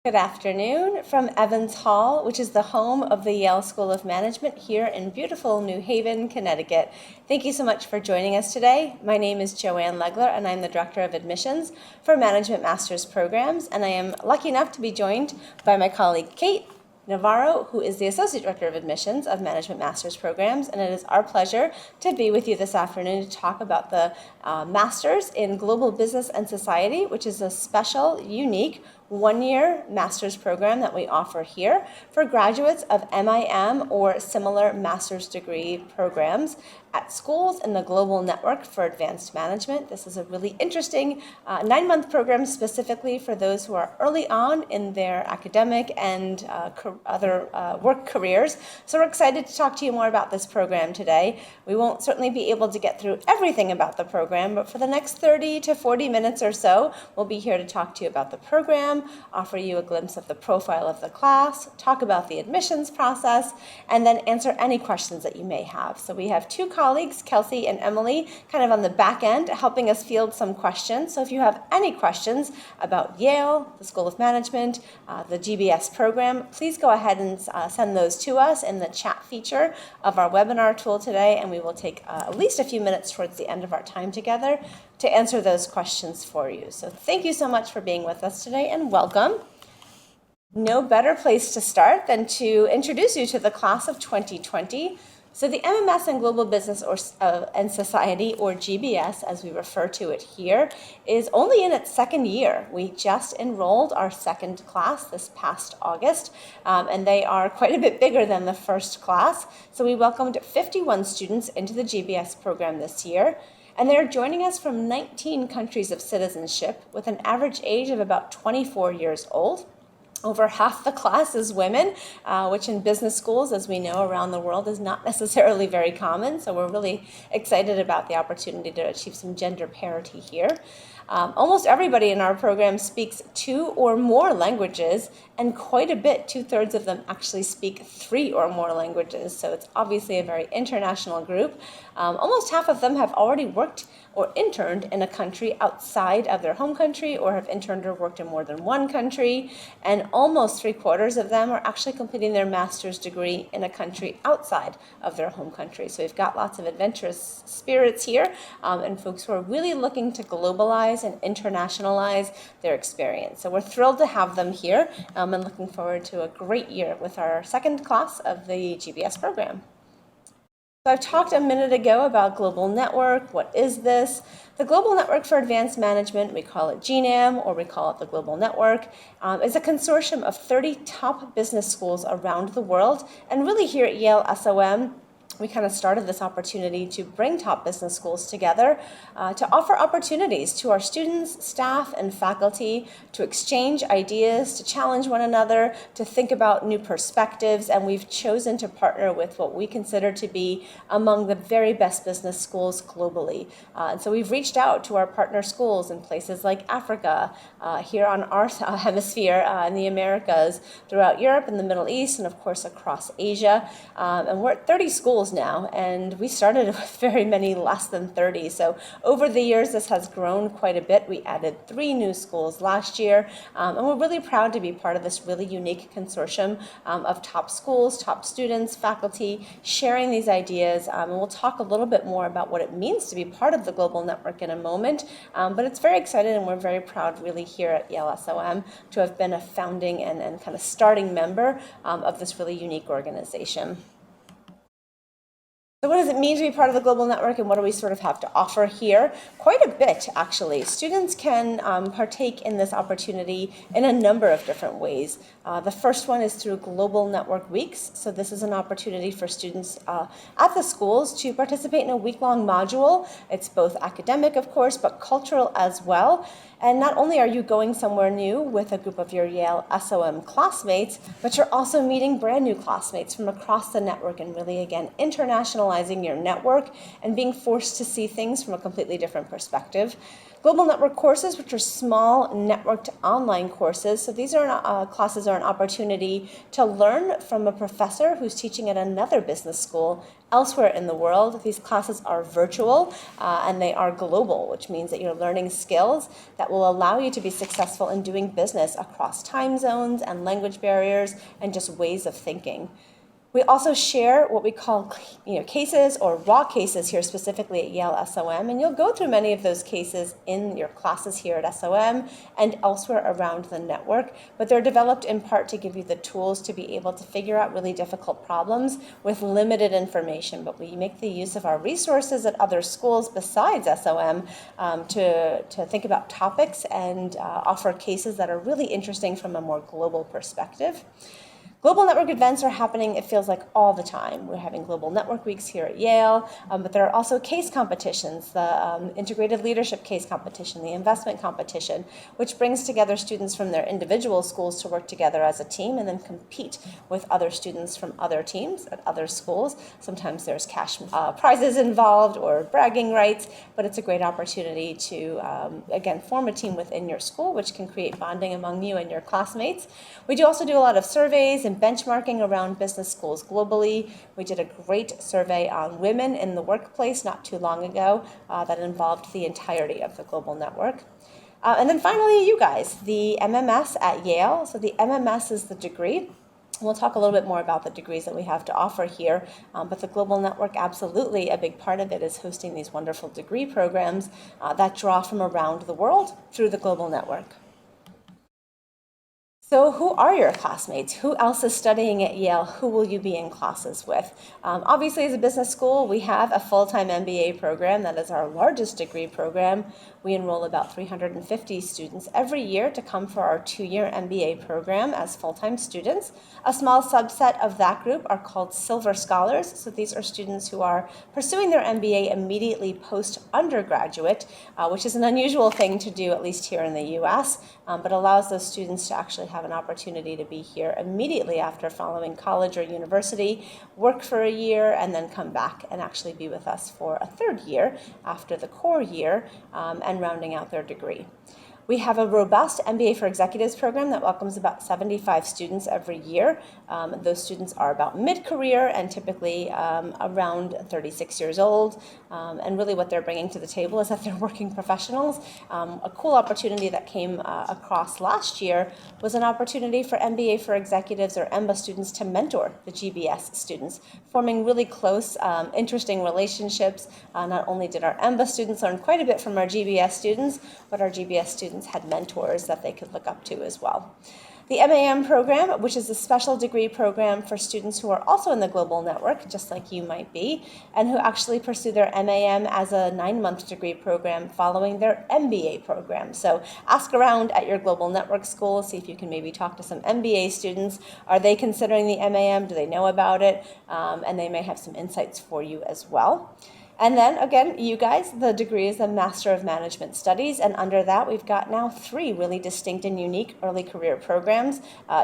Good afternoon from Evans Hall, which is the home of the Yale School of Management here in beautiful New Haven, Connecticut. Thank you so much for joining us today. My name is Joanne Legler, and I'm the Director of Admissions for Management Master's Programs, and I am lucky enough to be joined by my colleague Kate Navarro, who is the Associate Director of Admissions of Management Master's Programs, and it is our pleasure to be with you this afternoon to talk about the Masters in Global Business and Society, which is a special, unique, one-year master's program that we offer here for graduates of MIM or similar master's degree programs at schools in the Global Network for Advanced Management. This is a really interesting 9-month program specifically for those who are early on in their academic and other work careers. So we're excited to talk to you more about this program today. We won't certainly be able to get through everything about the program, but for the next 30 to 40 minutes or so, we'll be here to talk to you about the program, offer you a glimpse of the profile of the class, talk about the admissions process, and then answer any questions that you may have. So we have two colleagues, Kelsey and Emily, kind of on the back end, helping us field some questions. So if you have any questions about Yale, the School of Management, the GBS program, please go ahead and send those to us in the chat feature of our webinar tool today, and we will take at least a few minutes towards the end of our time together to answer those questions for you. So thank you so much for being with us today, and welcome. No better place to start than to introduce you to the class of 2020. So the MMS in Global Business and Society, or GBS as we refer to it here, is only in its second year. We just enrolled our second class this past August, and they are quite a bit bigger than the first class. So we welcomed 51 students into the GBS program this year. And they're joining us from 19 countries of citizenship with an average age of about 24 years old. Over half the class is women, which in business schools, as we know around the world, is not necessarily very common. So we're really excited about the opportunity to achieve some gender parity here. Almost everybody in our program speaks 2 or more languages, and quite a bit, 2/3 of them actually speak 3 or more languages. So it's obviously a very international group. Almost half of them have already worked or interned in a country outside of their home country, or have interned or worked in more than one country. And almost 3/4 of them are actually completing their master's degree in a country outside of their home country. So we've got lots of adventurous spirits here, and folks who are really looking to globalize and internationalize their experience. So we're thrilled to have them here, and looking forward to a great year with our second class of the GBS program. So I've talked a minute ago about Global Network. What is this? The Global Network for Advanced Management, we call it GNAM, or we call it the Global Network, is a consortium of 30 top business schools around the world. And really here at Yale SOM, we kind of started this opportunity to bring top business schools together to offer opportunities to our students, staff, and faculty to exchange ideas, to challenge one another, to think about new perspectives, and we've chosen to partner with what we consider to be among the very best business schools globally. And so we've reached out to our partner schools in places like Africa, here on our hemisphere in the Americas, throughout Europe and the Middle East, and of course across Asia. And we're at 30 schools now, and we started with very many less than 30. So over the years, this has grown quite a bit. We added 3 new schools last year, and we're really proud to be part of this really unique consortium of top schools, top students, faculty, sharing these ideas. And we'll talk a little bit more about what it means to be part of the Global Network in a moment. But it's very exciting, and we're very proud really here at Yale SOM to have been a founding and kind of starting member of this really unique organization. So what does it mean to be part of the Global Network, and what do we sort of have to offer here? Quite a bit, actually. Students can partake in this opportunity in a number of different ways. The first one is through Global Network Weeks. So this is an opportunity for students at the schools to participate in a week-long module. It's both academic, of course, but cultural as well. And not only are you going somewhere new with a group of your Yale SOM classmates, but you're also meeting brand new classmates from across the network, and really, again, internationalizing your network and being forced to see things from a completely different perspective. Global Network courses, which are small networked online courses. So these are classes are an opportunity to learn from a professor who's teaching at another business school Elsewhere in the world, these classes are virtual and they are global, which means that you're learning skills that will allow you to be successful in doing business across time zones and language barriers and just ways of thinking. We also share what we call cases or raw cases here specifically at Yale SOM, and you'll go through many of those cases in your classes here at SOM and elsewhere around the network, but they're developed in part to give you the tools to be able to figure out really difficult problems with limited information, but we make the use of our resources at other schools besides SOM to think about topics and offer cases that are really interesting from a more global perspective. Global network events are happening, it feels like, all the time. We're having Global Network Weeks here at Yale, but there are also case competitions, the Integrated Leadership Case Competition, the Investment Competition, which brings together students from their individual schools to work together as a team and then compete with other students from other teams at other schools. Sometimes there's cash prizes involved or bragging rights, but it's a great opportunity to, again, form a team within your school, which can create bonding among you and your classmates. We do also do a lot of surveys and benchmarking around business schools globally. We did a great survey on women in the workplace not too long ago that involved the entirety of the global network. And then finally, you guys, the MMS at Yale. So the MMS is the degree. We'll talk a little bit more about the degrees that we have to offer here, but the Global Network, absolutely a big part of it is hosting these wonderful degree programs that draw from around the world through the Global Network. So who are your classmates? Who else is studying at Yale? Who will you be in classes with? Obviously, as a business school, we have a full-time MBA program. That is our largest degree program. We enroll about 350 students every year to come for our 2-year MBA program as full-time students. A small subset of that group are called Silver Scholars. So these are students who are pursuing their MBA immediately post-undergraduate, which is an unusual thing to do, at least here in the US, but allows those students to actually have an opportunity to be here immediately after following college or university, work for a year, and then come back and actually be with us for a 3rd year after the core year and rounding out their degree. We have a robust MBA for Executives program that welcomes about 75 students every year. Those students are about mid-career and typically around 36 years old. And really what they're bringing to the table is that they're working professionals. A cool opportunity that came across last year was an opportunity for MBA for Executives or EMBA students to mentor the GBS students, forming really close, interesting relationships. Not only did our EMBA students learn quite a bit from our GBS students, but our GBS students had mentors that they could look up to as well. The MAM program, which is a special degree program for students who are also in the global network, just like you might be, and who actually pursue their MAM as a 9-month degree program following their MBA program. So ask around at your global network school, see if you can maybe talk to some MBA students. Are they considering the MAM? Do they know about it? And they may have some insights for you as well. And then, again, you guys, the degree is a Master of Management Studies, and under that we've got now 3 really distinct and unique early career programs,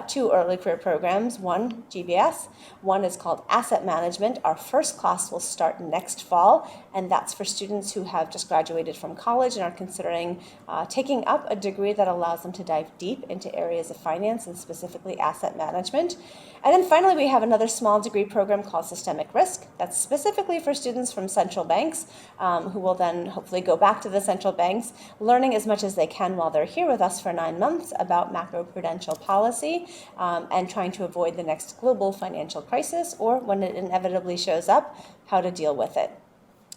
2 early career programs, one GBS, one is called Asset Management. Our first class will start next fall, and that's for students who have just graduated from college and are considering taking up a degree that allows them to dive deep into areas of finance and specifically asset management. And then finally, we have another small degree program called Systemic Risk. That's specifically for students from central banks who will then hopefully go back to the central banks, learning as much as they can while they're here with us for 9 months about macroprudential policy and trying to avoid the next global financial crisis, or when it inevitably shows up, how to deal with it.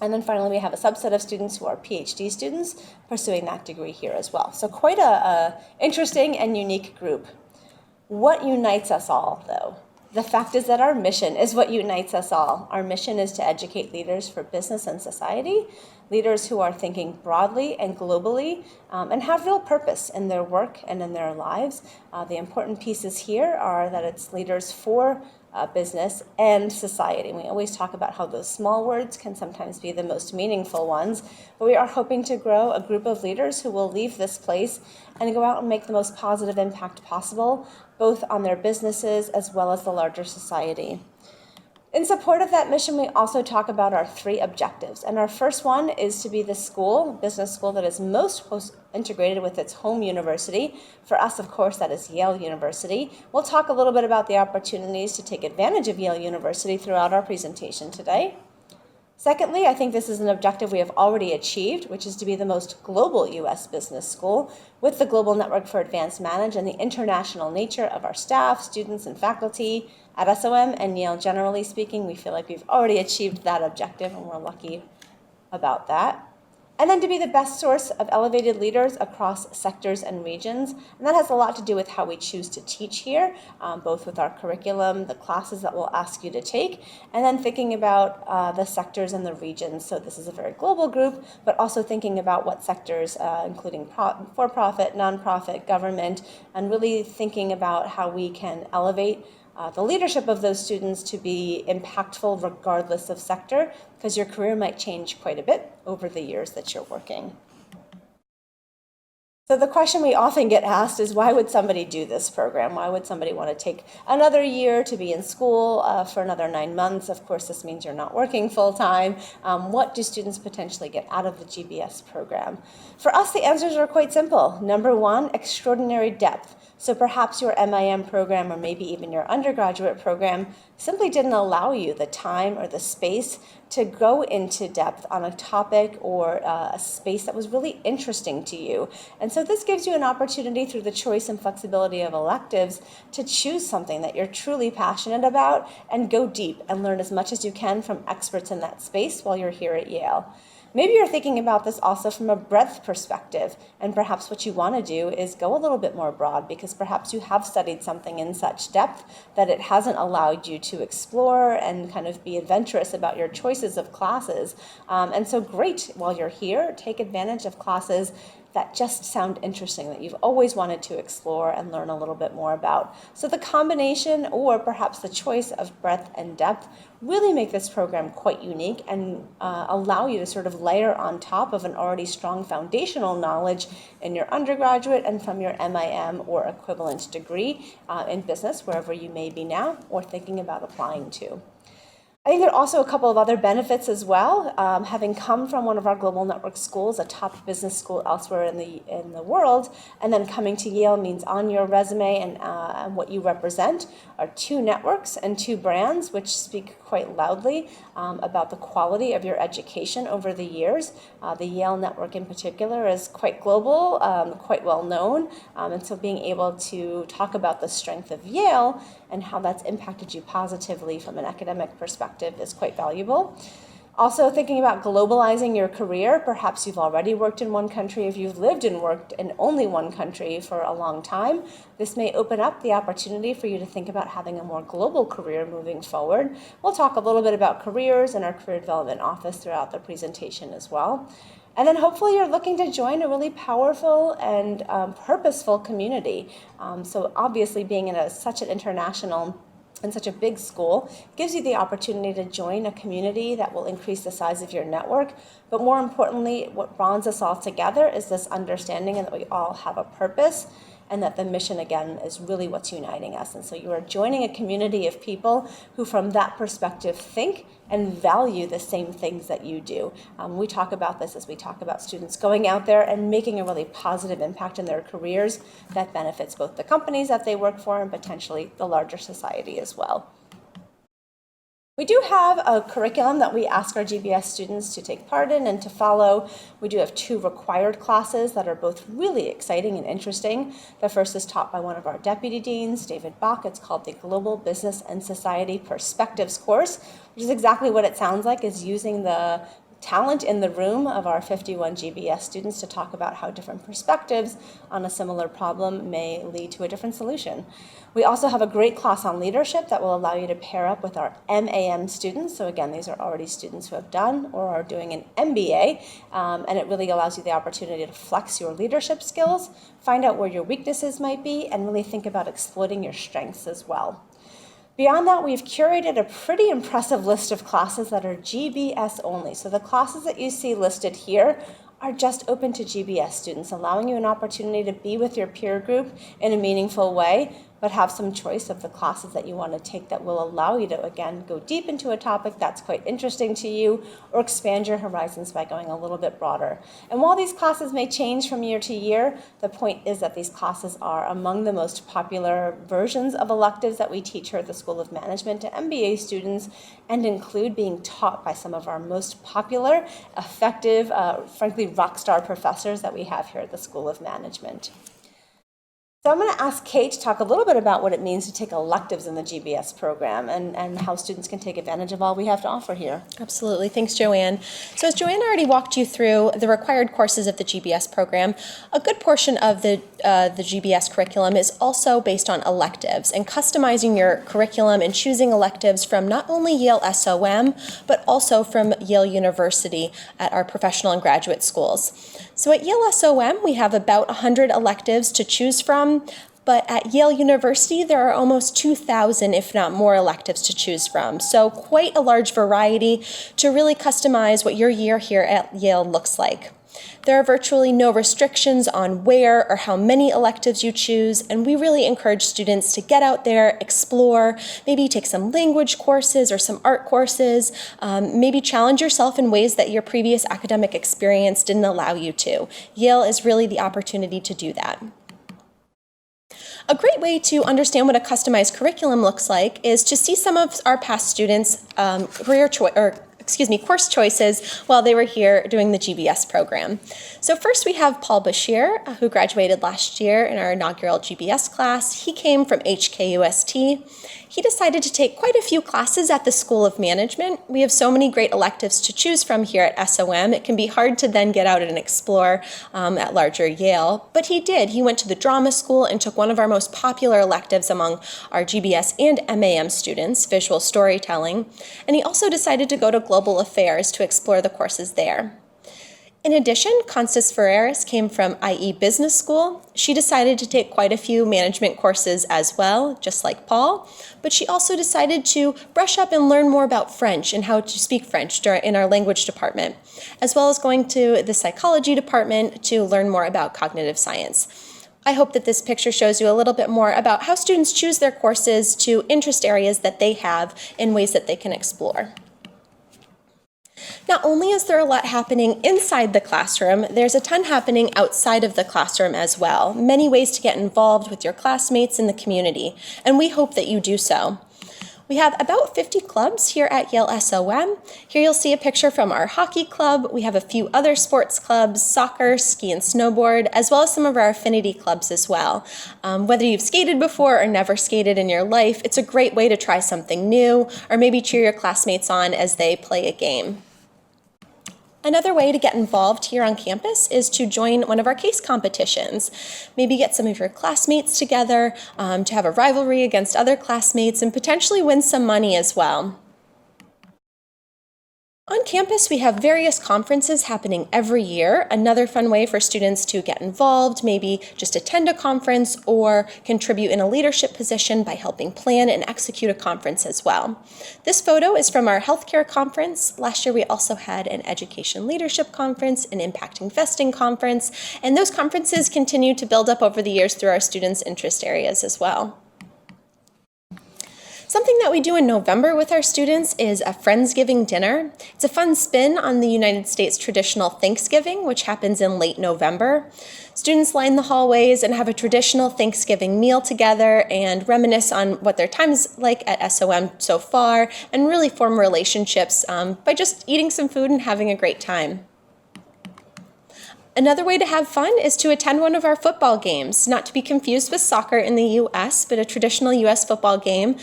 And then finally, we have a subset of students who are PhD students pursuing that degree here as well. So quite a interesting and unique group. What unites us all, though? The fact is that our mission is what unites us all. Our mission is to educate leaders for business and society, leaders who are thinking broadly and globally and have real purpose in their work and in their lives. The important pieces here are that it's leaders for business and society. We always talk about how those small words can sometimes be the most meaningful ones, but we are hoping to grow a group of leaders who will leave this place and go out and make the most positive impact possible, both on their businesses as well as the larger society. In support of that mission, we also talk about our 3 objectives. And our first one is to be the business school that is most integrated with its home university. For us, of course, that is Yale University. We'll talk a little bit about the opportunities to take advantage of Yale University throughout our presentation today. Secondly, I think this is an objective we have already achieved, which is to be the most global U.S. business school with the Global Network for Advanced Management and the international nature of our staff, students, and faculty at SOM and Yale. Generally speaking, we feel like we've already achieved that objective, and we're lucky about that. And then to be the best source of elevated leaders across sectors and regions. And that has a lot to do with how we choose to teach here, both with our curriculum, the classes that we'll ask you to take, and then thinking about the sectors and the regions. So this is a very global group, but also thinking about what sectors, including for-profit, nonprofit, government, and really thinking about how we can elevate the leadership of those students to be impactful regardless of sector, because your career might change quite a bit over the years that you're working. So the question we often get asked is, why would somebody do this program? Why would somebody want to take another year to be in school for another 9 months? Of course, this means you're not working full-time. What do students potentially get out of the GBS program? For us, the answers are quite simple. Number 1, extraordinary depth. So perhaps your MIM program or maybe even your undergraduate program simply didn't allow you the time or the space to go into depth on a topic or a space that was really interesting to you. And so this gives you an opportunity through the choice and flexibility of electives to choose something that you're truly passionate about and go deep and learn as much as you can from experts in that space while you're here at Yale. Maybe you're thinking about this also from a breadth perspective, and perhaps what you want to do is go a little bit more broad because perhaps you have studied something in such depth that it hasn't allowed you to explore and kind of be adventurous about your choices of classes. And so great, while you're here, take advantage of classes that just sound interesting, that you've always wanted to explore and learn a little bit more about. So the combination or perhaps the choice of breadth and depth really make this program quite unique and allow you to sort of layer on top of an already strong foundational knowledge in your undergraduate and from your MIM or equivalent degree in business, wherever you may be now or thinking about applying to. I think there are also a couple of other benefits as well. Having come from one of our global network schools, a top business school elsewhere in the world, and then coming to Yale means on your resume and what you represent are 2 networks and 2 brands, which speak quite loudly about the quality of your education over the years. The Yale network in particular is quite global, quite well known, and so being able to talk about the strength of Yale and how that's impacted you positively from an academic perspective is quite valuable. Also thinking about globalizing your career, perhaps you've already worked in one country, if you've lived and worked in only one country for a long time, this may open up the opportunity for you to think about having a more global career moving forward. We'll talk a little bit about careers and our career development office throughout the presentation as well. And then hopefully you're looking to join a really powerful and purposeful community. So obviously being in such an international and such a big school gives you the opportunity to join a community that will increase the size of your network. But more importantly, what bonds us all together is this understanding that we all have a purpose and that the mission, again, is really what's uniting us. And so you are joining a community of people who, from that perspective, think and value the same things that you do. We talk about this as we talk about students going out there and making a really positive impact in their careers that benefits both the companies that they work for and potentially the larger society as well. We do have a curriculum that we ask our GBS students to take part in and to follow. We do have 2 required classes that are both really exciting and interesting. The first is taught by one of our deputy deans, David Bach. It's called the Global Business and Society Perspectives course, which is exactly what it sounds like, is using the talent in the room of our 51 GBS students to talk about how different perspectives on a similar problem may lead to a different solution. We also have a great class on leadership that will allow you to pair up with our MAM students. So again, these are already students who have done or are doing an MBA, and it really allows you the opportunity to flex your leadership skills, find out where your weaknesses might be, and really think about exploiting your strengths as well. Beyond that, we've curated a pretty impressive list of classes that are GBS only. So the classes that you see listed here are just open to GBS students, allowing you an opportunity to be with your peer group in a meaningful way, but have some choice of the classes that you want to take that will allow you to, again, go deep into a topic that's quite interesting to you, or expand your horizons by going a little bit broader. And while these classes may change from year to year, the point is that these classes are among the most popular versions of electives that we teach here at the School of Management to MBA students, and include being taught by some of our most popular, effective, frankly, rock star professors that we have here at the School of Management. So I'm going to ask Kate to talk a little bit about what it means to take electives in the GBS program and how students can take advantage of all we have to offer here. Absolutely. Thanks, Joanne. So as Joanne already walked you through the required courses of the GBS program, a good portion of the GBS curriculum is also based on electives and customizing your curriculum and choosing electives from not only Yale SOM, but also from Yale University at our professional and graduate schools. So at Yale SOM, we have about 100 electives to choose from, but at Yale University, there are almost 2,000, if not more, electives to choose from. So quite a large variety to really customize what your year here at Yale looks like. There are virtually no restrictions on where or how many electives you choose, and we really encourage students to get out there, explore, maybe take some language courses or some art courses, maybe challenge yourself in ways that your previous academic experience didn't allow you to. Yale is really the opportunity to do that. A great way to understand what a customized curriculum looks like is to see some of our past students' course choices while they were here doing the GBS program. So first we have Paul Bashir, who graduated last year in our inaugural GBS class. He came from HKUST. He decided to take quite a few classes at the School of Management. We have so many great electives to choose from here at SOM. It can be hard to then get out and explore at larger Yale, but he did. He went to the drama school and took one of our most popular electives among our GBS and MAM students, visual storytelling, and he also decided to go to global affairs to explore the courses there. In addition, Constance Ferreras came from IE Business School. She decided to take quite a few management courses as well, just like Paul, but she also decided to brush up and learn more about French and how to speak French in our language department, as well as going to the psychology department to learn more about cognitive science. I hope that this picture shows you a little bit more about how students choose their courses to interest areas that they have in ways that they can explore. Not only is there a lot happening inside the classroom, there's a ton happening outside of the classroom as well. Many ways to get involved with your classmates in the community, and we hope that you do so. We have about 50 clubs here at Yale SOM. Here you'll see a picture from our hockey club. We have a few other sports clubs, soccer, ski and snowboard, as well as some of our affinity clubs as well. Whether you've skated before or never skated in your life, it's a great way to try something new, or maybe cheer your classmates on as they play a game. Another way to get involved here on campus is to join one of our case competitions. Maybe get some of your classmates together to have a rivalry against other classmates and potentially win some money as well. On campus, we have various conferences happening every year. Another fun way for students to get involved, maybe just attend a conference or contribute in a leadership position by helping plan and execute a conference as well. This photo is from our healthcare conference. Last year, we also had an education leadership conference, an impact investing conference, and those conferences continue to build up over the years through our students' interest areas as well. Something that we do in November with our students is a Friendsgiving Dinner. It's a fun spin on the United States traditional Thanksgiving, which happens in late November. Students line the hallways and have a traditional Thanksgiving meal together and reminisce on what their time is like at SOM so far and really form relationships by just eating some food and having a great time. Another way to have fun is to attend one of our football games, not to be confused with soccer in the U.S., but a traditional U.S. football game.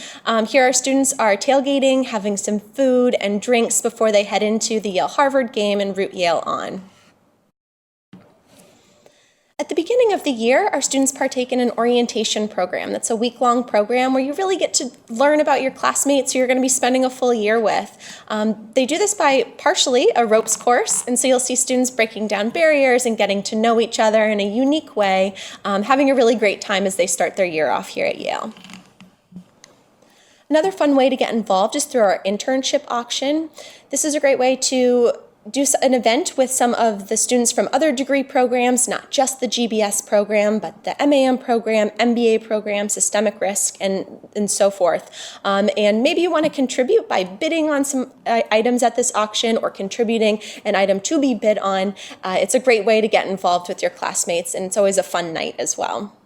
Here our students are tailgating, having some food and drinks before they head into the Yale-Harvard game and root Yale on. At the beginning of the year, our students partake in an orientation program. That's a week-long program where you really get to learn about your classmates who you're going to be spending a full year with. They do this by partially a ropes course, and so you'll see students breaking down barriers and getting to know each other in a unique way, having a really great time as they start their year off here at Yale. Another fun way to get involved is through our internship auction. This is a great way to do an event with some of the students from other degree programs, not just the GBS program, but the MAM program, MBA program, systemic risk, and so forth. And maybe you want to contribute by bidding on some items at this auction or contributing an item to be bid on. It's a great way to get involved with your classmates, and it's always a fun night as well.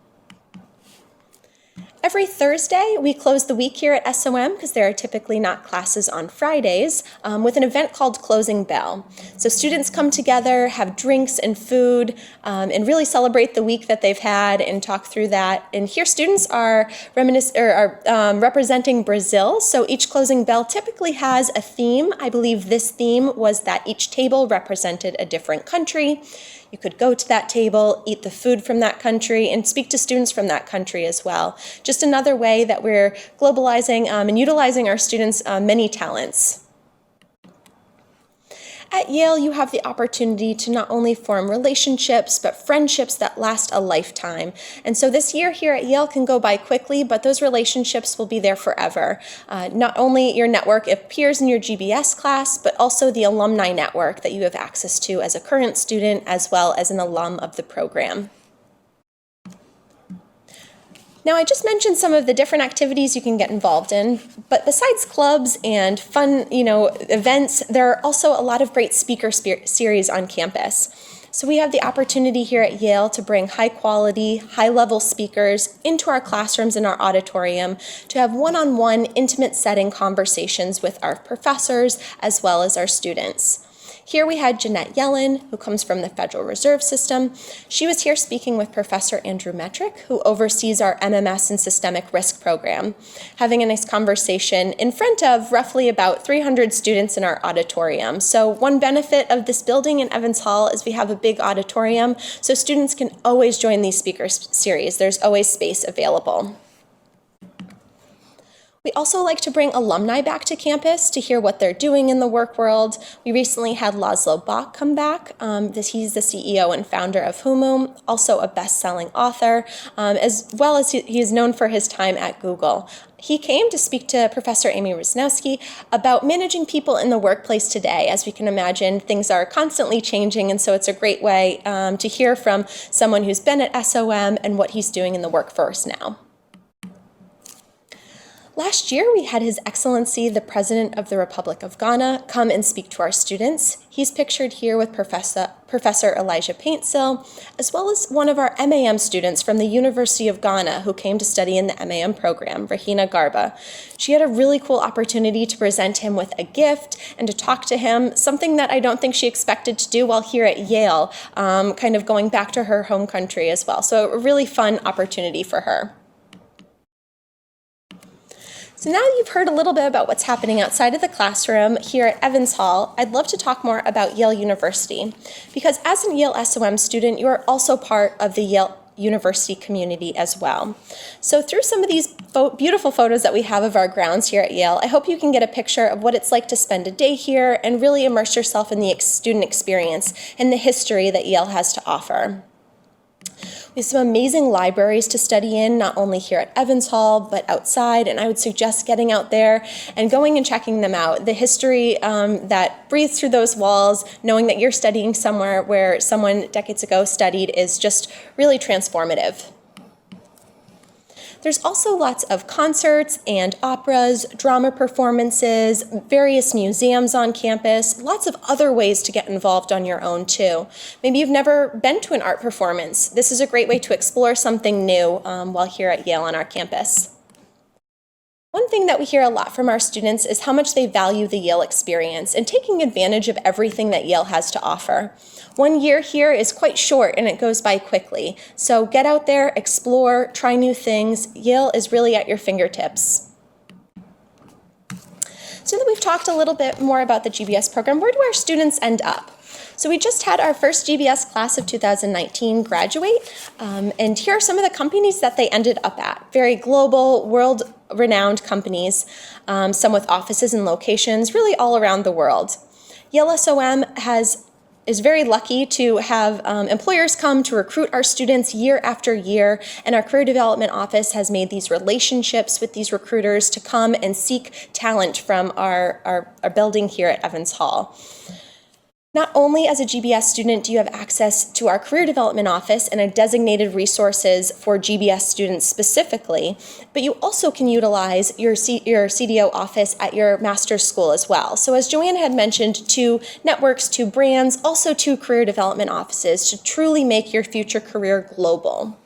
Every Thursday, we close the week here at SOM because there are typically not classes on Fridays with an event called Closing Bell. So students come together, have drinks and food, and really celebrate the week that they've had and talk through that. And here students are representing Brazil. So each Closing Bell typically has a theme. I believe this theme was that each table represented a different country. You could go to that table, eat the food from that country, and speak to students from that country as well. Just another way that we're globalizing and utilizing our students' many talents. At Yale, you have the opportunity to not only form relationships, but friendships that last a lifetime. And so this year here at Yale can go by quickly, but those relationships will be there forever. Not only your network of peers in your GBS class, but also the alumni network that you have access to as a current student, as well as an alum of the program. Now, I just mentioned some of the different activities you can get involved in, but besides clubs and fun, events, there are also a lot of great speaker series on campus. So we have the opportunity here at Yale to bring high-quality, high-level speakers into our classrooms in our auditorium to have one-on-one, intimate setting conversations with our professors as well as our students. Here we had Jeanette Yellen, who comes from the Federal Reserve System. She was here speaking with Professor Andrew Metrick, who oversees our MMS and Systemic Risk program, having a nice conversation in front of roughly about 300 students in our auditorium. So one benefit of this building in Evans Hall is we have a big auditorium, so students can always join these speaker series. There's always space available. We also like to bring alumni back to campus to hear what they're doing in the work world. We recently had Laszlo Bock come back. He's the CEO and founder of Humu, also a best-selling author, as well as he is known for his time at Google. He came to speak to Professor Amy Rusnowski about managing people in the workplace today. As we can imagine, things are constantly changing, and so it's a great way to hear from someone who's been at SOM and what he's doing in the workforce now. Last year, we had His Excellency, the President of the Republic of Ghana, come and speak to our students. He's pictured here with Professor Elijah Paintsill, as well as one of our MAM students from the University of Ghana who came to study in the MAM program, Rahina Garba. She had a really cool opportunity to present him with a gift and to talk to him, something that I don't think she expected to do while here at Yale, kind of going back to her home country as well. So a really fun opportunity for her. So now that you've heard a little bit about what's happening outside of the classroom here at Evans Hall, I'd love to talk more about Yale University, because as a Yale SOM student, you are also part of the Yale University community as well. So through some of these beautiful photos that we have of our grounds here at Yale, I hope you can get a picture of what it's like to spend a day here and really immerse yourself in the student experience and the history that Yale has to offer. We have some amazing libraries to study in, not only here at Evans Hall, but outside, and I would suggest getting out there and going and checking them out. The history that breathes through those walls, knowing that you're studying somewhere where someone decades ago studied, is just really transformative. There's also lots of concerts and operas, drama performances, various museums on campus, lots of other ways to get involved on your own too. Maybe you've never been to an art performance. This is a great way to explore something new while here at Yale on our campus. One thing that we hear a lot from our students is how much they value the Yale experience and taking advantage of everything that Yale has to offer. 1 year here is quite short and it goes by quickly. So get out there, explore, try new things. Yale is really at your fingertips. So that we've talked a little bit more about the GBS program, where do our students end up? So we just had our first GBS class of 2019 graduate, and here are some of the companies that they ended up at. Very global, world-renowned companies, some with offices and locations really all around the world. Yale SOM is very lucky to have employers come to recruit our students year after year, and our career development office has made these relationships with these recruiters to come and seek talent from our building here at Evans Hall. Not only as a GBS student do you have access to our Career Development Office and a designated resources for GBS students specifically, but you also can utilize your CDO office at your master's school as well. So as Joanne had mentioned, 2 networks, 2 brands, also 2 career development offices to truly make your future career global.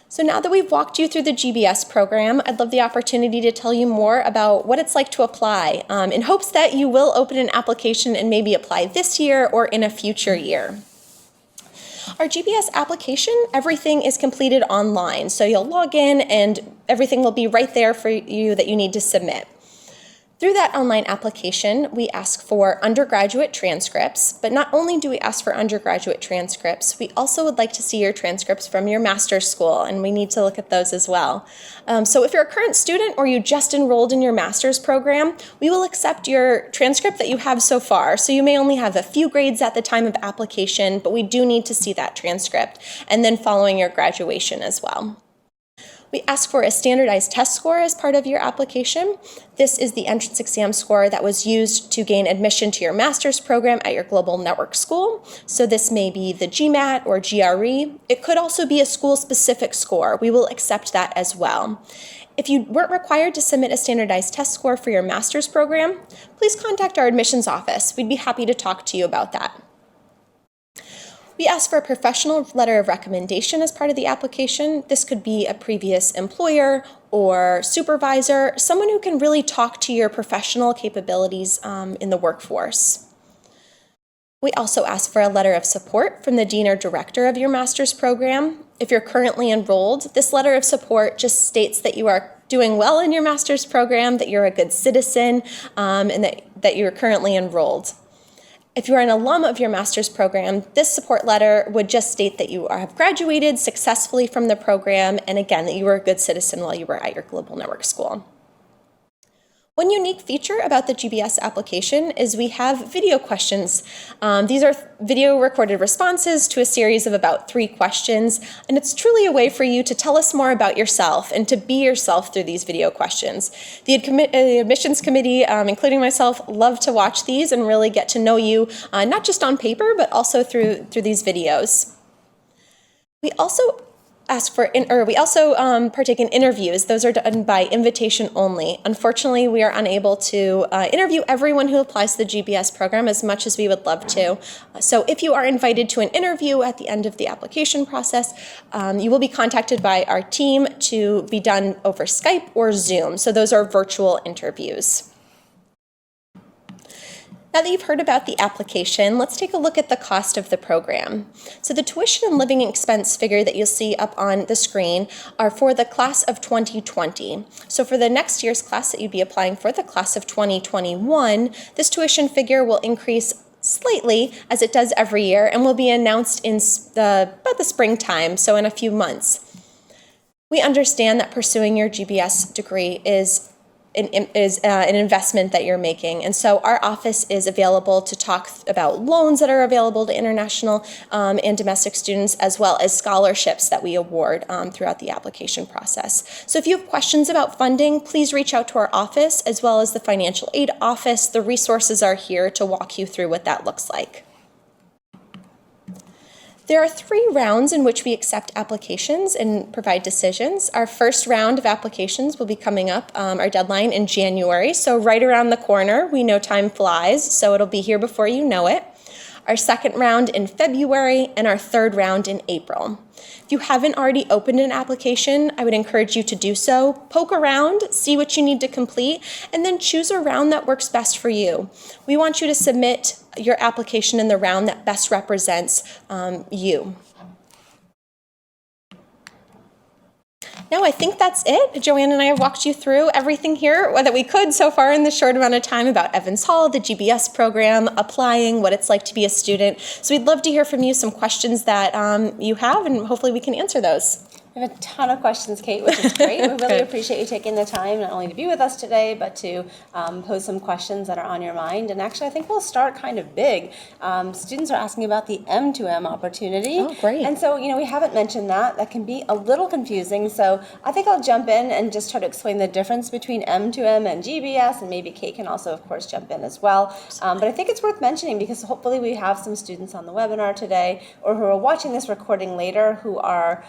So now that we've walked you through the GBS program, I'd love the opportunity to tell you more about what it's like to apply, in hopes that you will open an application and maybe apply this year or in a future year. Our GBS application, everything is completed online, so you'll log in and everything will be right there for you that you need to submit. Through that online application, we ask for undergraduate transcripts, but not only do we ask for undergraduate transcripts, we also would like to see your transcripts from your master's school, and we need to look at those as well. So if you're a current student or you just enrolled in your master's program, we will accept your transcript that you have so far. So you may only have a few grades at the time of application, but we do need to see that transcript, and then following your graduation as well. We ask for a standardized test score as part of your application. This is the entrance exam score that was used to gain admission to your master's program at your global network school. So this may be the GMAT or GRE. It could also be a school-specific score. We will accept that as well. If you weren't required to submit a standardized test score for your master's program, please contact our admissions office. We'd be happy to talk to you about that. We ask for a professional letter of recommendation as part of the application. This could be a previous employer or supervisor, someone who can really talk to your professional capabilities in the workforce. We also ask for a letter of support from the dean or director of your master's program. If you're currently enrolled, this letter of support just states that you are doing well in your master's program, that you're a good citizen, and that you're currently enrolled. If you're an alum of your master's program, this support letter would just state that you have graduated successfully from the program, and again, that you were a good citizen while you were at your global network school. One unique feature about the GBS application is we have video questions. These are video recorded responses to a series of about 3 questions, and it's truly a way for you to tell us more about yourself and to be yourself through these video questions. The admissions committee, including myself, love to watch these and really get to know you, not just on paper, but also through these videos. We also partake in interviews. Those are done by invitation only. Unfortunately, we are unable to interview everyone who applies to the GBS program as much as we would love to. So if you are invited to an interview at the end of the application process, you will be contacted by our team to be done over Skype or Zoom. So those are virtual interviews. Now that you've heard about the application, let's take a look at the cost of the program. So the tuition and living expense figure that you'll see up on the screen are for the class of 2020. So for the next year's class that you'd be applying for, the class of 2021, this tuition figure will increase slightly, as it does every year, and will be announced in about the springtime, so in a few months. We understand that pursuing your GBS degree is an investment that you're making. And so our office is available to talk about loans that are available to international and domestic students, as well as scholarships that we award throughout the application process. So if you have questions about funding, please reach out to our office, as well as the financial aid office. The resources are here to walk you through what that looks like. There are 3 rounds in which we accept applications and provide decisions. Our first round of applications will be coming up, our deadline in January, so right around the corner. We know time flies, so it'll be here before you know it. Our second round in February, and our third round in April. If you haven't already opened an application, I would encourage you to do so. Poke around, see what you need to complete, and then choose a round that works best for you. We want you to submit your application in the round that best represents you. No, I think that's it. Joanne and I have walked you through everything here that we could so far in this short amount of time about Evans Hall, the GBS program, applying, what it's like to be a student. So we'd love to hear from you some questions that you have, and hopefully we can answer those. We have a ton of questions, Kate, which is great. We really appreciate you taking the time not only to be with us today, but to pose some questions that are on your mind. And actually, I think we'll start kind of big. Students are asking about the M2M opportunity. Oh, great. And so, we haven't mentioned that. That can be a little confusing. So I think I'll jump in and just try to explain the difference between M2M and GBS, and maybe Kate can also, of course, jump in as well. But I think it's worth mentioning because hopefully we have some students on the webinar today or who are watching this recording later who are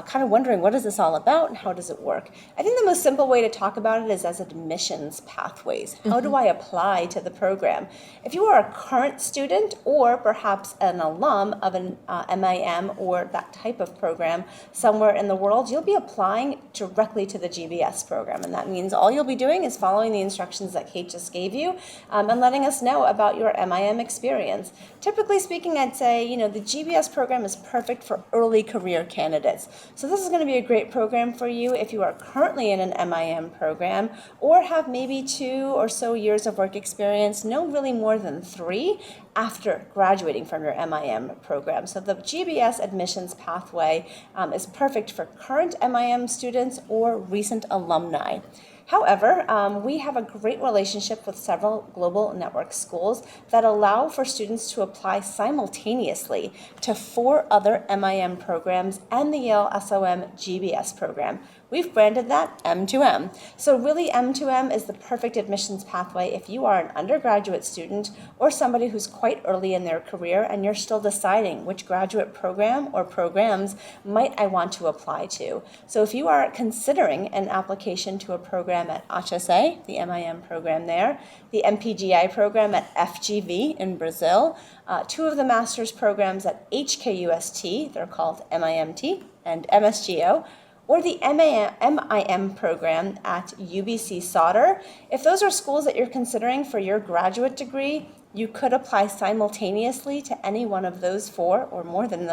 kind of wondering, what is this all about and how does it work? I think the most simple way to talk about it is as admissions pathways. How do I apply to the program? If you are a current student or perhaps an alum of an MIM or that type of program somewhere in the world, you'll be applying directly to the GBS program. And that means all you'll be doing is following the instructions that Kate just gave you and letting us know about your MIM experience. Typically speaking, I'd say, the GBS program is perfect for early career candidates. So this is going to be a great program for you if you are currently in an MIM program or have maybe 2 or so years of work experience, no really more than 3 after graduating from your MIM program. So the GBS admissions pathway is perfect for current MIM students or recent alumni. However, we have a great relationship with several global network schools that allow for students to apply simultaneously to 4 other MIM programs and the Yale SOM GBS program. We've branded that M2M. So really M2M is the perfect admissions pathway if you are an undergraduate student or somebody who's quite early in their career and you're still deciding which graduate program or programs might I want to apply to. So if you are considering an application to a program at HSA, the MIM program there, the MPGI program at FGV in Brazil, 2 of the master's programs at HKUST, they're called MIMT and MSGO, or the MIM program at UBC Sauder. If those are schools that you're considering for your graduate degree, you could apply simultaneously to any one of those 4 or more than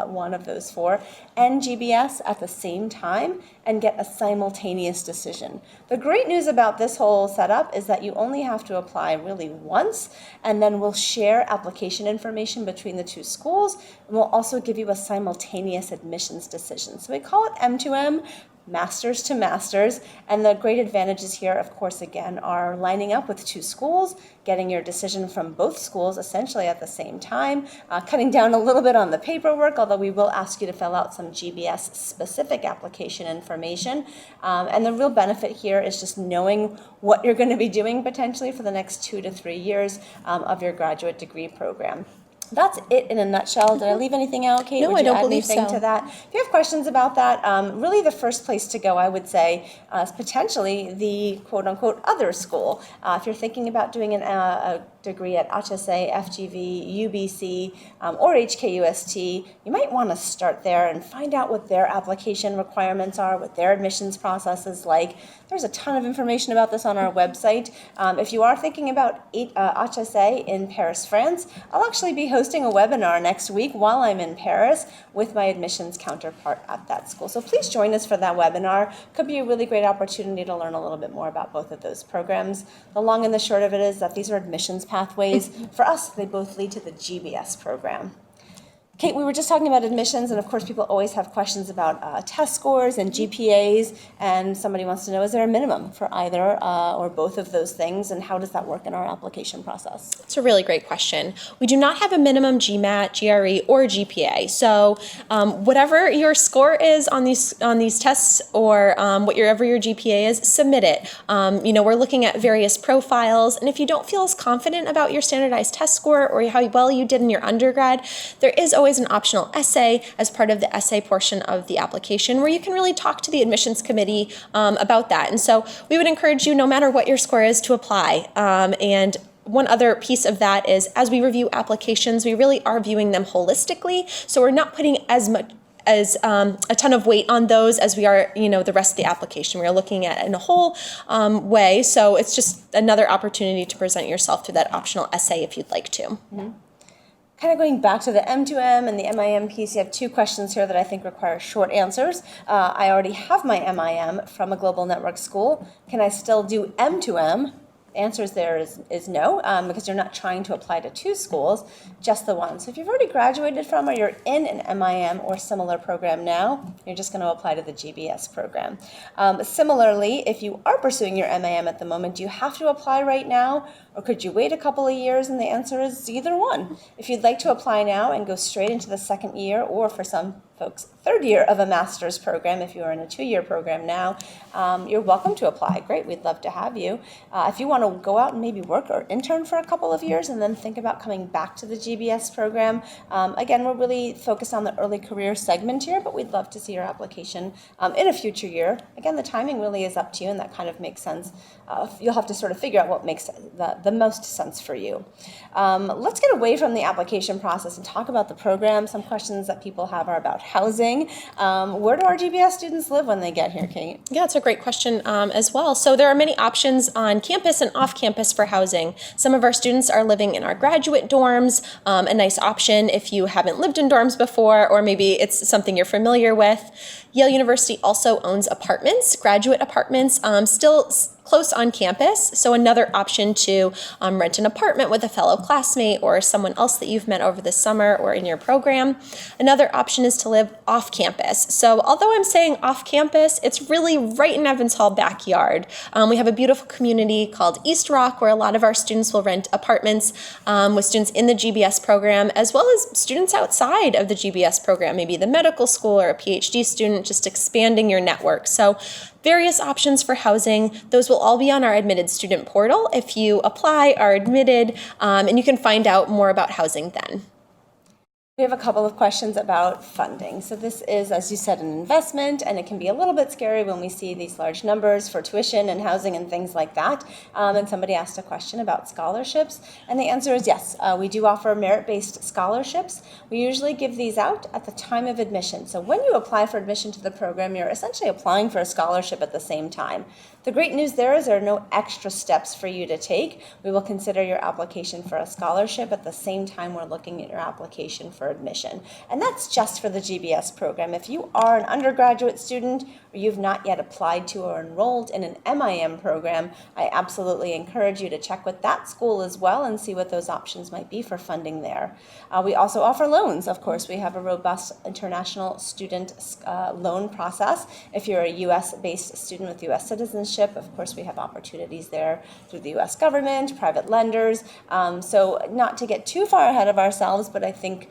one of those 4 and GBS at the same time and get a simultaneous decision. The great news about this whole setup is that you only have to apply really once, and then we'll share application information between the 2 schools, and we'll also give you a simultaneous admissions decision. So we call it M2M, masters to masters, and the great advantages here, of course, again, are lining up with 2 schools, getting your decision from both schools essentially at the same time, cutting down a little bit on the paperwork, although we will ask you to fill out some GBS specific application information. And the real benefit here is just knowing what you're going to be doing potentially for the next 2 to 3 years of your graduate degree program. That's it in a nutshell. Did I leave anything out, Kate? No, Would I you don't add believe anything so. to that? If you have questions about that, really the first place to go, I would say, is potentially the quote-unquote other school. If you're thinking about doing a degree at HSA, FGV, UBC, or HKUST, you might want to start there and find out what their application requirements are, what their admissions process is like. There's a ton of information about this on our website. If you are thinking about HSA in Paris, France, I'll actually be hosting a webinar next week while I'm in Paris with my admissions counterpart at that school. So please join us for that webinar. Could be a really great opportunity to learn a little bit more about both of those programs. The long and the short of it is that these are admissions pathways. For us, they both lead to the GBS program. Kate, we were just talking about admissions, and of course people always have questions about test scores and GPAs, and somebody wants to know, is there a minimum for either or both of those things, and how does that work in our application process? It's a really great question. We do not have a minimum GMAT, GRE, or GPA. So whatever your score is on these tests, or whatever your GPA is, submit it. We're looking at various profiles, and if you don't feel as confident about your standardized test score or how well you did in your undergrad, there is always an optional essay as part of the essay portion of the application where you can really talk to the admissions committee about that. And so we would encourage you, no matter what your score is, to apply. And one other piece of that is, as we review applications, we really are viewing them holistically. So we're not putting as a ton of weight on those as we are, the rest of the application. We're looking at it in a whole way. So it's just another opportunity to present yourself through that optional essay if you'd like to. Mm-hmm. Kind of going back to the M2M and the MIM piece, you have 2 questions here that I think require short answers. I already have my MIM from a global network school. Can I still do M2M answers there is no, because you're not trying to apply to two schools, just the one. So if you've already graduated from or you're in an MIM or similar program now, you're just going to apply to the GBS program. Similarly, if you are pursuing your MIM at the moment, do you have to apply right now, or could you wait a couple of years? And the answer is either one. If you'd like to apply now and go straight into the second year, or for some folks, third year of a master's program, if you are in a 2-year program now, you're welcome to apply. Great, we'd love to have you. If you want to go out and maybe work or intern for a couple of years and then think about coming back to the GBS program, again, we're really focused on the early career segment here, but we'd love to see your application in a future year. Again, the timing really is up to you, and that kind of makes sense. You'll have to sort of figure out what makes the most sense for you. Let's get away from the application process and talk about the program. Some questions that people have are about housing. Where do our GBS students live when they get here, Kate? Yeah, it's a great question as well. So there are many options on campus and off campus for housing. Some of our students are living in our graduate dorms, a nice option if you haven't lived in dorms before, or maybe it's something you're familiar with. Yale University also owns apartments, graduate apartments, still close on campus, so another option to rent an apartment with a fellow classmate or someone else that you've met over the summer or in your program. Another option is to live off campus. So although I'm saying off campus, it's really right in Evans Hall backyard. We have a beautiful community called East Rock where a lot of our students will rent apartments with students in the GBS program, as well as students outside of the GBS program, maybe the medical school or a PhD student, just expanding your network. So various options for housing. Those will all be on our admitted student portal if you apply, are admitted, and you can find out more about housing then. We have a couple of questions about funding. So this is, as you said, an investment, and it can be a little bit scary when we see these large numbers for tuition and housing and things like that. And somebody asked a question about scholarships, and the answer is yes. We do offer merit-based scholarships. We usually give these out at the time of admission. So when you apply for admission to the program, you're essentially applying for a scholarship at the same time. The great news there is there are no extra steps for you to take. We will consider your application for a scholarship at the same time we're looking at your application for admission. And that's just for the GBS program. If you are an undergraduate student or you've not yet applied to or enrolled in an MIM program, I absolutely encourage you to check with that school as well and see what those options might be for funding there. We also offer loans, of course. We have a robust international student loan process. If you're a U.S.-based student with U.S. citizenship, of course, we have opportunities there through the U.S. government, private lenders. So not to get too far ahead of ourselves, but I think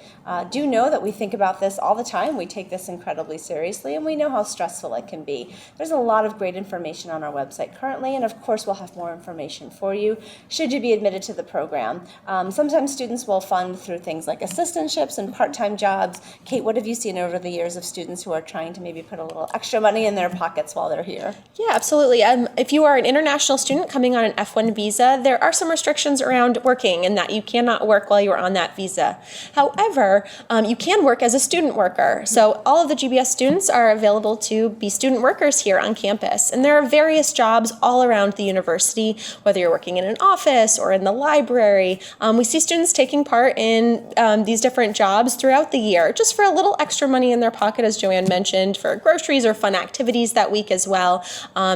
do know that we think about this all the time. We take this incredibly seriously, and we know how stressful it can be. There's a lot of great information on our website currently, and of course, we'll have more information for you should you be admitted to the program. Sometimes students will fund through things like assistantships and part-time jobs. Kate, what have you seen over the years of students who are trying to maybe put a little extra money in their pockets while they're here? Yeah, absolutely. If you are an international student coming on an F1 visa, there are some restrictions around working and that you cannot work while you're on that visa. However, you can work as a student worker. So all of the GBS students are available to be student workers here on campus. And there are various jobs all around the university, whether you're working in an office or in the library. We see students taking part in these different jobs throughout the year, just for a little extra money in their pocket, as Joanne mentioned, for groceries or fun activities that week as well.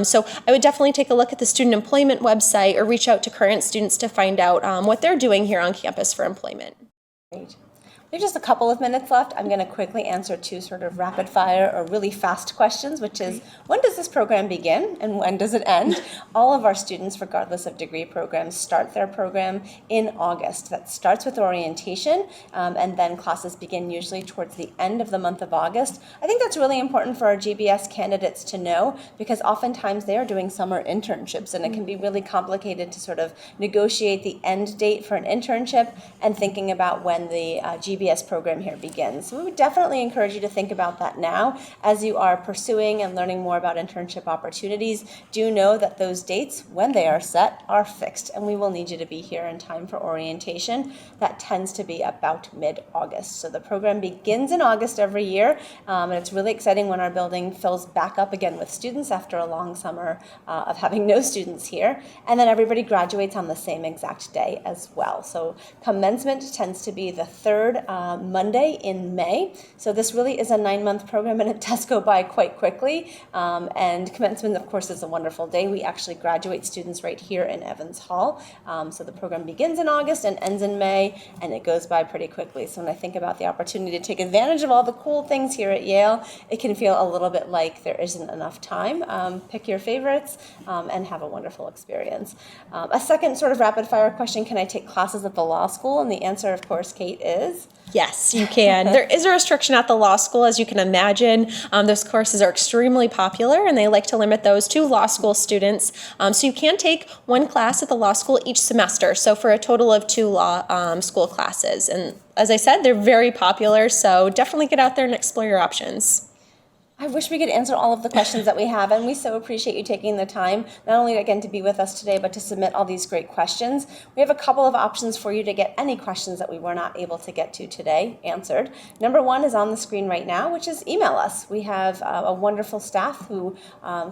So I would definitely take a look at the student employment website or reach out to current students to find out what they're doing here on campus for employment. Great. We have just a couple of minutes left. I'm going to quickly answer two sort of rapid fire or really fast questions, which is, when does this program begin and when does it end? All of our students, regardless of degree programs, start their program in August. That starts with orientation, and then classes begin usually towards the end of the month of August. I think that's really important for our GBS candidates to know, because oftentimes they are doing summer internships, and it can be really complicated to sort of negotiate the end date for an internship and thinking about when the GBS program here begins. So we would definitely encourage you to think about that now as you are pursuing and learning more about internship opportunities. Do know that those dates, when they are set, are fixed, and we will need you to be here in time for orientation. That tends to be about mid-August. So the program begins in August every year, and it's really exciting when our building fills back up again with students after a long summer of having no students here. And then everybody graduates on the same exact day as well. So commencement tends to be the third Monday in May. So this really is a 9-month program, and it does go by quite quickly. And commencement, of course, is a wonderful day. We actually graduate students right here in Evans Hall. So the program begins in August and ends in May, and it goes by pretty quickly. So when I think about the opportunity to take advantage of all the cool things here at Yale, it can feel a little bit like there isn't enough time. Pick your favorites and have a wonderful experience. A second sort of rapid fire question, can I take classes at the law school? And the answer, of course, Kate, is? Yes, you can. There is a restriction at the law school, as you can imagine. Those courses are extremely popular, and they like to limit those to law school students. So you can take one class at the law school each semester, so for a total of 2 law school classes. And as I said, they're very popular, so definitely get out there and explore your options. I wish we could answer all of the questions that we have, and we so appreciate you taking the time, not only again to be with us today, but to submit all these great questions. We have a couple of options for you to get any questions that we were not able to get to today answered. Number one is on the screen right now, which is email us. We have a wonderful staff who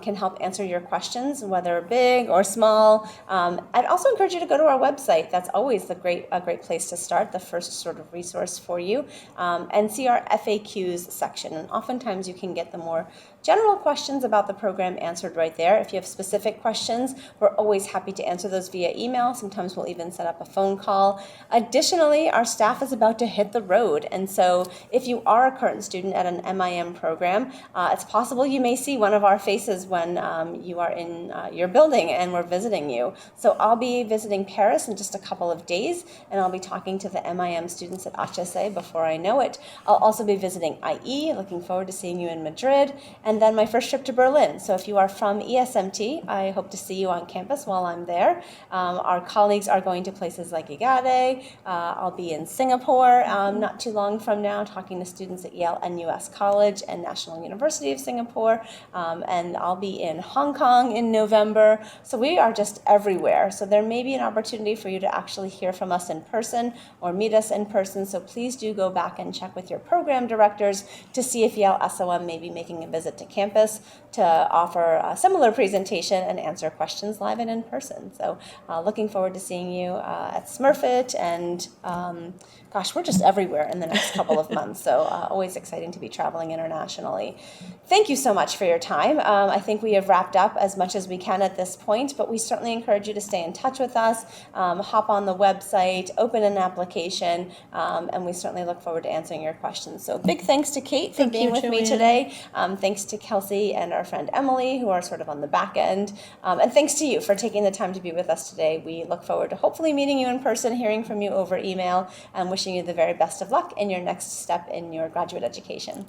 can help answer your questions, whether big or small. I'd also encourage you to go to our website. That's always a great place to start, the first sort of resource for you, and see our FAQs section. And oftentimes you can get the more general questions about the program answered right there. If you have specific questions, we're always happy to answer those via email. Sometimes we'll even set up a phone call. Additionally, our staff is about to hit the road. And so if you are a current student at an MIM program, it's possible you may see one of our faces when you are in your building and we're visiting you. So I'll be visiting Paris in just a couple of days, and I'll be talking to the MIM students at HSA before I know it. I'll also be visiting IE, looking forward to seeing you in Madrid, and then my first trip to Berlin. So if you are from ESMT, I hope to see you on campus while I'm there. Our colleagues are going to places like IGADE. I'll be in Singapore not too long from now, talking to students at Yale and US College and National University of Singapore. And I'll be in Hong Kong in November. So we are just everywhere. So there may be an opportunity for you to actually hear from us in person or meet us in person. So please do go back and check with your program directors to see if Yale SOM may be making a visit to campus to offer a similar presentation and answer questions live and in person. So looking forward to seeing you at Smurfit, and gosh, we're just everywhere in the next couple of months. So always exciting to be traveling internationally. Thank you so much for your time. I think we have wrapped up as much as we can at this point, but we certainly encourage you to stay in touch with us, hop on the website, open an application, and we certainly look forward to answering your questions. So big thanks to Kate for being with me today. Thanks to Kelsey and our friend Emily, who are sort of on the back end. And thanks to you for taking the time to be with us today. We look forward to hopefully meeting you in person, hearing from you over email, and wishing you the very best of luck in your next step in your graduate education.